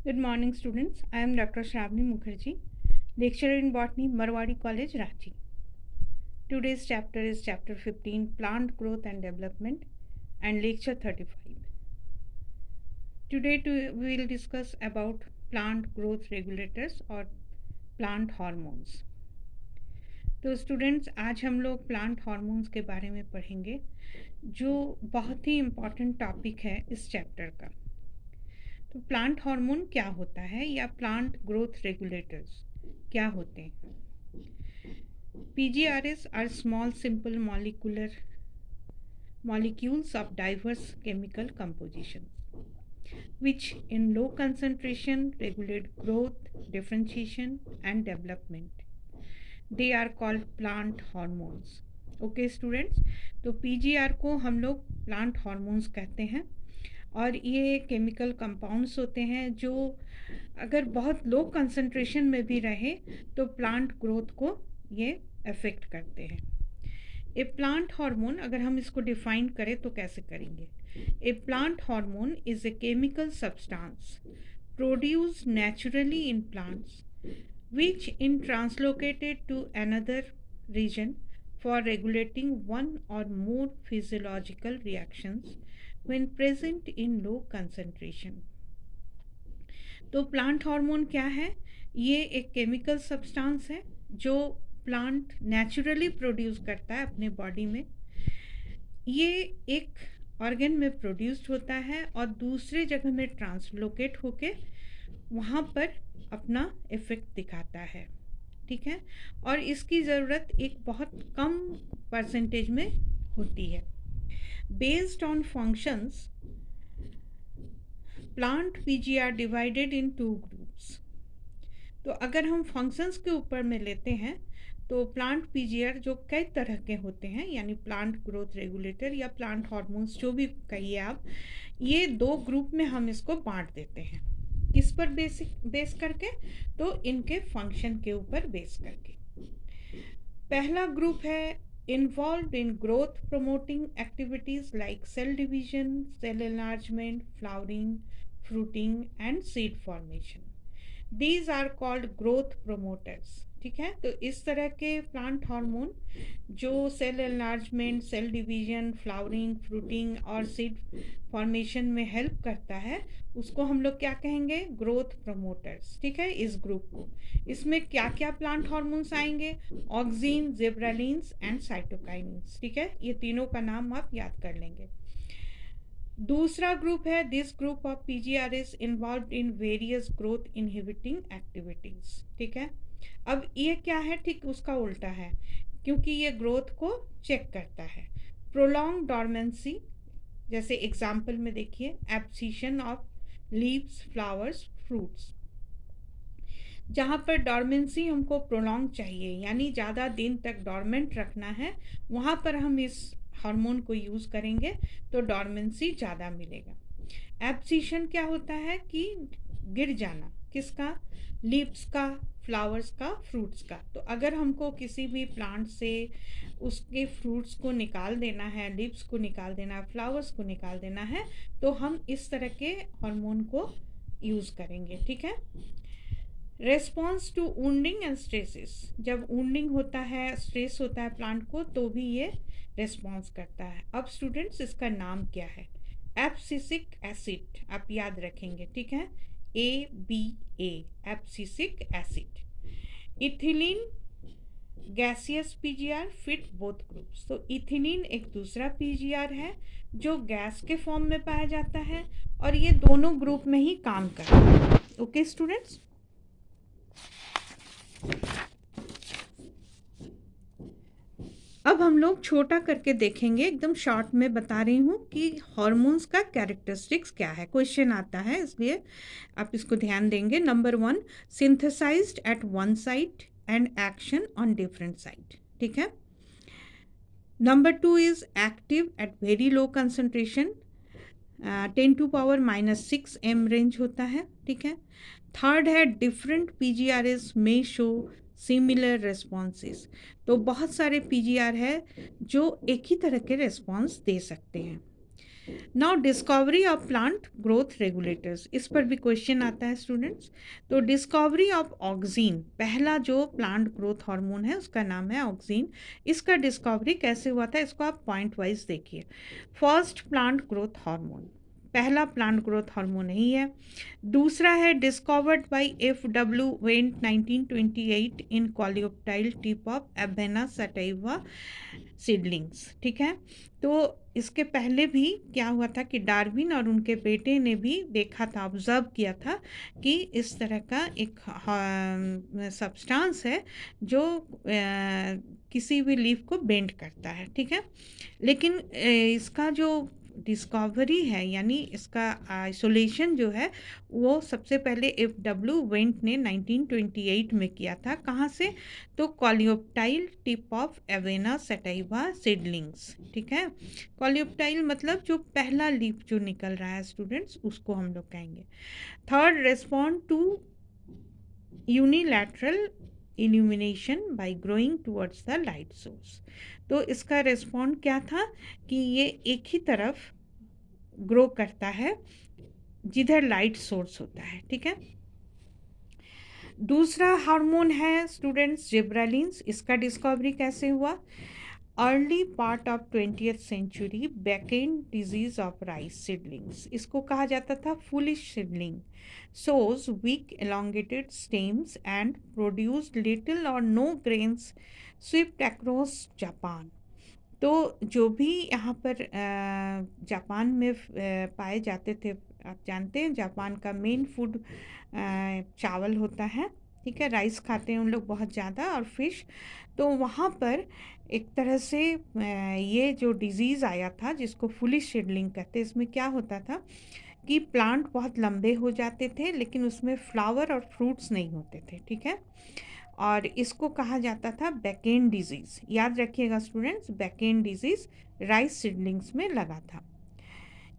Good morning, students. I am Dr. Shravani Mukherjee, lecturer in botany, Marwadi College, Ranchi. Today's chapter is chapter 15, Plant Growth and Development, and lecture 35. Today we will discuss about plant growth regulators or plant hormones. तो students, आज हम लोग plant hormones के बारे में पढ़ेंगे, जो बहुत ही इम्पॉर्टेंट टॉपिक है इस चैप्टर का। तो प्लांट हार्मोन क्या होता है या प्लांट ग्रोथ रेगुलेटर्स क्या होते हैं? PGRS are small simple molecules of diverse chemical compositions which in low concentration regulate growth, differentiation and development. They are called plant hormones. Okay students, तो PGR को हम लोग प्लांट हार्मोन्स कहते हैं और ये केमिकल कंपाउंड्स होते हैं जो अगर बहुत लो कंसंट्रेशन में भी रहे तो प्लांट ग्रोथ को ये अफेक्ट करते हैं। ए प्लांट हार्मोन, अगर हम इसको डिफाइन करें तो कैसे करेंगे? A plant hormone is a chemical substance produce naturally in plants which in translocated to another region for regulating one or more physiological reactions when present in low concentration. तो plant hormone क्या है? ये एक chemical substance है जो plant naturally produce करता है अपने बॉडी में। ये एक ऑर्गन में प्रोड्यूस्ड होता है और दूसरे जगह में ट्रांसलोकेट होके वहाँ पर अपना इफेक्ट दिखाता है, ठीक है। और इसकी ज़रूरत एक बहुत कम परसेंटेज में होती है। Based on functions, plant PGR divided in 2 groups. तो अगर हम फंक्शंस के ऊपर में लेते हैं तो प्लांट PGR जो कई तरह के होते हैं, यानी प्लांट ग्रोथ रेगुलेटर या प्लांट हार्मोन्स जो भी कहिए आप, ये 2 ग्रुप में हम इसको बांट देते हैं। किस पर बेस करके? तो इनके फंक्शन के ऊपर बेस करके। पहला ग्रुप है involved in growth promoting activities like cell division, cell enlargement, flowering, fruiting and seed formation. These are called growth promoters, ठीक है। तो इस तरह के प्लांट हार्मोन जो cell enlargement, cell division, flowering, fruiting और सीड फॉर्मेशन में हेल्प करता है, उसको हम लोग क्या कहेंगे? ग्रोथ प्रमोटर्स, ठीक है। इस ग्रुप को, इसमें क्या क्या प्लांट हार्मोन्स आएंगे? ऑक्सिन, जिब्रेलिन्स एंड साइटोकाइनिन्स, ठीक है। ये तीनों का नाम आप याद कर लेंगे। दूसरा ग्रुप है, this group of PGR is involve in various growth inhibiting activities, ठीक है। अब ये क्या है? ठीक उसका उल्टा है, क्योंकि ये ग्रोथ को चेक करता है। प्रोलॉन्ग डॉर्मेंसी, जैसे एग्जाम्पल में देखिए, abscission of leaves, flowers, fruits. जहाँ पर डॉर्मेंसी हमको प्रोलॉन्ग चाहिए, यानी ज़्यादा दिन तक डॉर्मेंट रखना है, वहाँ पर हम इस हार्मोन को यूज़ करेंगे तो डॉर्मेंसी ज़्यादा मिलेगा। एब्सिशन क्या होता है? कि गिर जाना। किसका? लीव्स का, फ्लावर्स का, फ्रूट्स का। तो अगर हमको किसी भी प्लांट से उसके फ्रूट्स को निकाल देना है, लीव्स को निकाल देना है, फ्लावर्स को निकाल देना है, तो हम इस तरह के हार्मोन को यूज़ करेंगे, ठीक है। Response to winding and stresses, जब वुंडिंग होता है, स्ट्रेस होता है प्लांट को, तो भी ये रेस्पॉन्स करता है। अब स्टूडेंट्स, इसका नाम क्या है? एब्सिसिक एसिड, आप याद रखेंगे, ठीक है। ABA, abscisic acid. Ethylene gaseous PGR fit both groups. तो इथिलीन एक दूसरा PGR है जो गैस के फॉर्म में पाया जाता है और ये दोनों ग्रुप में ही काम करता है। ओके स्टूडेंट्स, अब हम लोग छोटा करके देखेंगे, एकदम शॉर्ट में बता रही हूँ कि हार्मोन्स का कैरेक्टरिस्टिक्स क्या है। क्वेश्चन आता है, इसलिए आप इसको ध्यान देंगे। Number 1, synthesized at one site and action on different site, ठीक है। Number 2 is active at very low concentration, 10⁻⁻6 m range होता है, ठीक है। थर्ड है डिफरेंट PGRs में शो सिमिलर रेस्पॉन्सेस। तो बहुत सारे PGR है जो एक ही तरह के रेस्पॉन्स दे सकते हैं। Now discovery of plant growth regulators, इस पर भी क्वेश्चन आता है स्टूडेंट्स। तो डिस्कवरी ऑफ ऑक्सीन, पहला जो प्लांट ग्रोथ हार्मोन है उसका नाम है ऑक्सीन। इसका डिस्कवरी कैसे हुआ था, इसको आप पॉइंट वाइज देखिए। फर्स्ट प्लांट ग्रोथ हार्मोन, पहला प्लांट ग्रोथ हार्मोन ही है। दूसरा है discovered by F.W. Went 1928 in coleoptile tip of Avena sativa seedlings. ठीक है, तो इसके पहले भी क्या हुआ था कि डार्विन और उनके बेटे ने भी देखा था, ऑब्जर्व किया था कि इस तरह का एक सब्सटेंस है जो किसी भी लीफ को बेंड करता है। ठीक है, लेकिन इसका जो डिस्कवरी है यानी इसका आइसोलेशन जो है वो सबसे पहले F.W. वेंट ने 1928 में किया था। कहाँ से, तो coleoptile tip of Avena sativa seedlings. ठीक है, कॉलियोप्टाइल मतलब जो पहला लीफ जो निकल रहा है स्टूडेंट्स, उसको हम लोग कहेंगे। Third, respond to unilateral illumination by growing towards the light source. तो इसका रेस्पॉन्ड क्या था कि ये एक ही तरफ ग्रो करता है जिधर लाइट सोर्स होता है। ठीक है, दूसरा हार्मोन है स्टूडेंट्स जिब्रेलिन्स। इसका डिस्कवरी कैसे हुआ, early part of 20th century, bakanae disease of rice seedlings, इसको कहा जाता था foolish seedling, shows weak elongated stems and produced little or no grains, swept across Japan. तो जो भी यहाँ पर जापान में पाए जाते थे, आप जानते हैं जापान का मेन फूड चावल होता है। ठीक है, राइस खाते हैं उन लोग बहुत ज़्यादा और फिश। तो वहाँ पर एक तरह से ये जो डिज़ीज़ आया था जिसको फुलिश सीडलिंग कहते हैं, इसमें क्या होता था कि प्लांट बहुत लंबे हो जाते थे लेकिन उसमें फ्लावर और फ्रूट्स नहीं होते थे। ठीक है, और इसको कहा जाता था बैकेन डिजीज़। याद रखिएगा स्टूडेंट्स, बैकेन डिजीज़ राइस सीडलिंग्स में लगा था।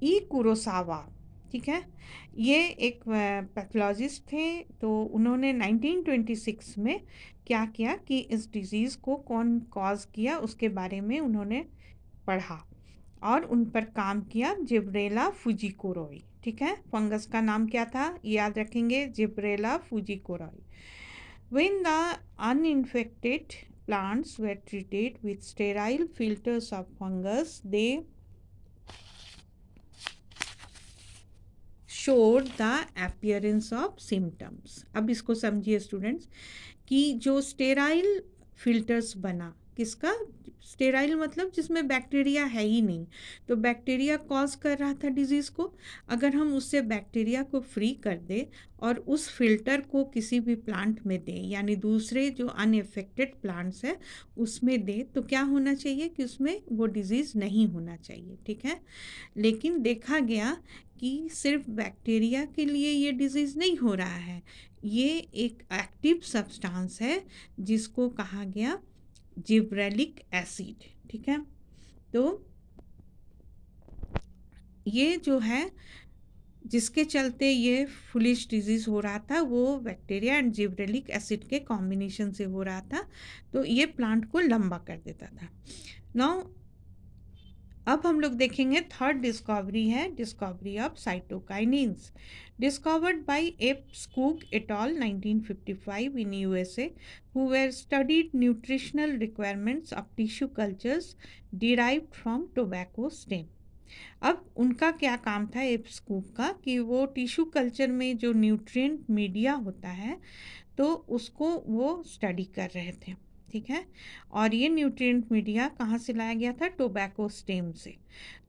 ई कुरोसावा, ठीक है, ये एक पैथोलॉजिस्ट थे। तो उन्होंने 1926 में क्या किया कि इस डिज़ीज़ को कौन कॉज किया उसके बारे में उन्होंने पढ़ा और उन पर काम किया, जिब्रेला फुजिकोरोई। ठीक है, फंगस का नाम क्या था, याद रखेंगे, Gibberella फुजिकोरोई। When the uninfected plants were treated with sterile filters of fungus, they showed the appearance of symptoms। अब इसको समझिए स्टूडेंट्स कि जो स्टेराइल फिल्टर्स बना, किसका, स्टेराइल मतलब जिसमें बैक्टीरिया है ही नहीं, तो बैक्टीरिया कॉज कर रहा था डिजीज़ को। अगर हम उससे बैक्टीरिया को फ्री कर दें और उस फिल्टर को किसी भी प्लांट में दें, यानी दूसरे जो अनइफेक्टेड प्लांट्स है उसमें दें, तो क्या होना चाहिए कि उसमें वो डिजीज़ नहीं होना चाहिए। ठीक है, लेकिन देखा गया कि सिर्फ बैक्टीरिया के लिए ये डिजीज़ नहीं हो रहा है, ये एक एक्टिव सब्सटेंस है जिसको कहा गया जिब्रेलिक एसिड। ठीक है, तो ये जो है जिसके चलते ये फुलिश डिजीज़ हो रहा था वो बैक्टीरिया एंड जिब्रेलिक एसिड के कॉम्बिनेशन से हो रहा था, तो ये प्लांट को लंबा कर देता था। नाउ अब हम लोग देखेंगे थर्ड डिस्कवरी है, discovery of cytokinins, discovered by F Skoog at all 1955 in USA, who were studied nutritional requirements of tissue cultures derived from tobacco stem. अब उनका क्या काम था एफ स्कूग का कि वो टिश्यू कल्चर में जो न्यूट्रिएंट मीडिया होता है तो उसको वो स्टडी कर रहे थे। ठीक है, और ये न्यूट्रिएंट मीडिया कहाँ से लाया गया था, टोबैको स्टेम से।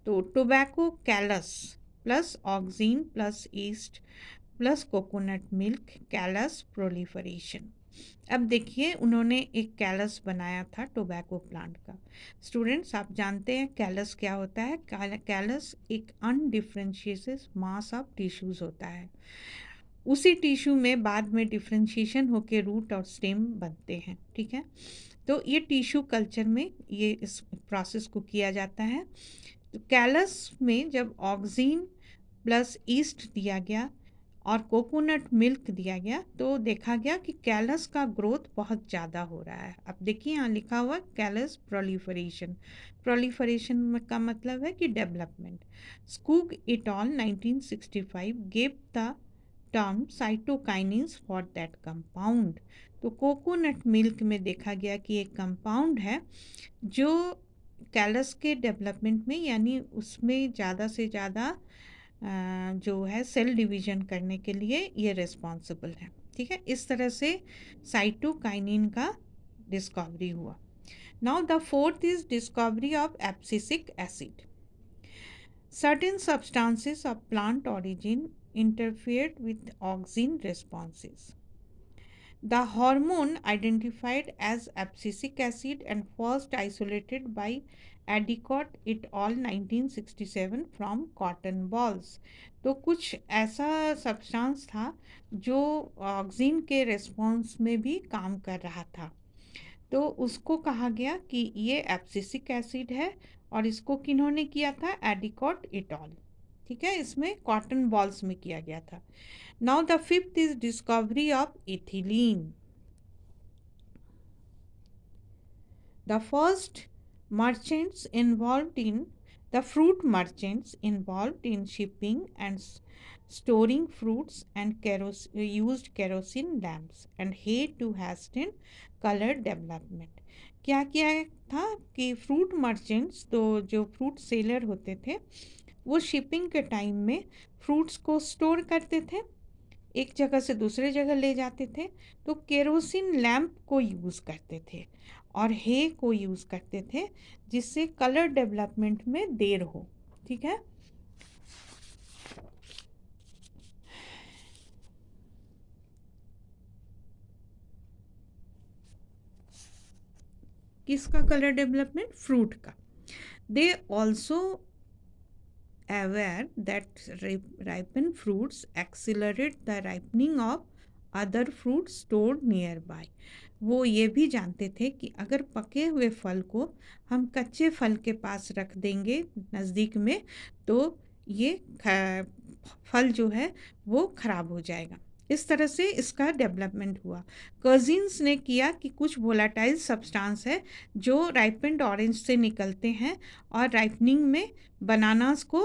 तो tobacco callus plus oxygen plus east plus coconut milk, callus proliferation. अब देखिए उन्होंने एक कैलस बनाया था टोबैको प्लांट का। स्टूडेंट्स आप जानते हैं कैलस क्या होता है, कैलस एक अनडिफ्रेंशिएटेड मास ऑफ टिश्यूज़ होता है। उसी टिश्यू में बाद में डिफ्रेंशिएशन होकर रूट और स्टेम बनते हैं। ठीक है, तो ये टिश्यू कल्चर में ये इस प्रोसेस को किया जाता है। तो कैलस में जब ऑक्सीन प्लस ईस्ट दिया गया, और कोकोनट मिल्क दिया गया तो देखा गया कि कैलस का ग्रोथ बहुत ज़्यादा हो रहा है। अब देखिए यहाँ लिखा हुआ है कैलस प्रोलिफरेशन। प्रोलिफरेशन का मतलब है कि development. Skoog it all 1965 gave the term cytokinins for that compound. तो कोकोनट मिल्क में देखा गया कि एक कंपाउंड है जो कैलस के डेवलपमेंट में यानी उसमें ज़्यादा से ज़्यादा जो है सेल डिवीजन करने के लिए ये रिस्पॉन्सिबल है। ठीक है, इस तरह से साइटोकाइनिन का डिस्कवरी हुआ। Now the fourth is discovery of abscisic acid. Certain substances of plant origin interfered with auxin responses. The hormone identified as abscisic acid and first isolated by Adicott et al. 1967 from cotton balls. तो कुछ ऐसा substance था जो auxin के response में भी काम कर रहा था, तो उसको कहा गया कि ये एब्सिसिक एसिड है और इसको किन्होंने किया था? एडिकॉट इट ऑल। ठीक है, इसमें कॉटन बॉल्स में किया गया था। Now the fifth is discovery of ethylene. The first merchants involved in the fruit merchants involved in shipping and storing fruits and used kerosene lamps and hay to hasten color development. क्या किया था कि fruit merchants, तो जो fruit seller होते थे, वो shipping के टाइम में फ्रूट्स को स्टोर करते थे, एक जगह से दूसरे जगह ले जाते थे, तो केरोसिन लैम्प को यूज़ करते थे और हे को यूज़ करते थे जिससे कलर डेवलपमेंट में देर हो। ठीक है, किसका कलर डेवलपमेंट? फ्रूट का। They also aware that ripened fruits accelerate the ripening of other fruits stored nearby. वो ये भी जानते थे कि अगर पके हुए फल को हम कच्चे फल के पास रख देंगे नज़दीक में तो ये फल जो है वो खराब हो जाएगा। इस तरह से इसका डेवलपमेंट हुआ। कजिन्स ने किया कि कुछ वोलाटाइल सब्सटेंस है जो राइपेंड ऑरेंज से निकलते हैं और राइपनिंग में बनानास को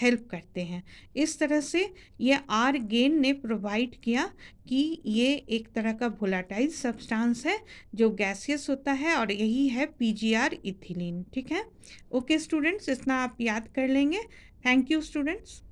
हेल्प करते हैं। इस तरह से ये आर गेन ने प्रोवाइड किया कि ये एक तरह का वोलाटाइल सब्सटेंस है जो गैसियस होता है और यही है पीजीआर इथिलीन। ठीक है, ओके स्टूडेंट्स, इतना आप याद कर लेंगे। Thank you students.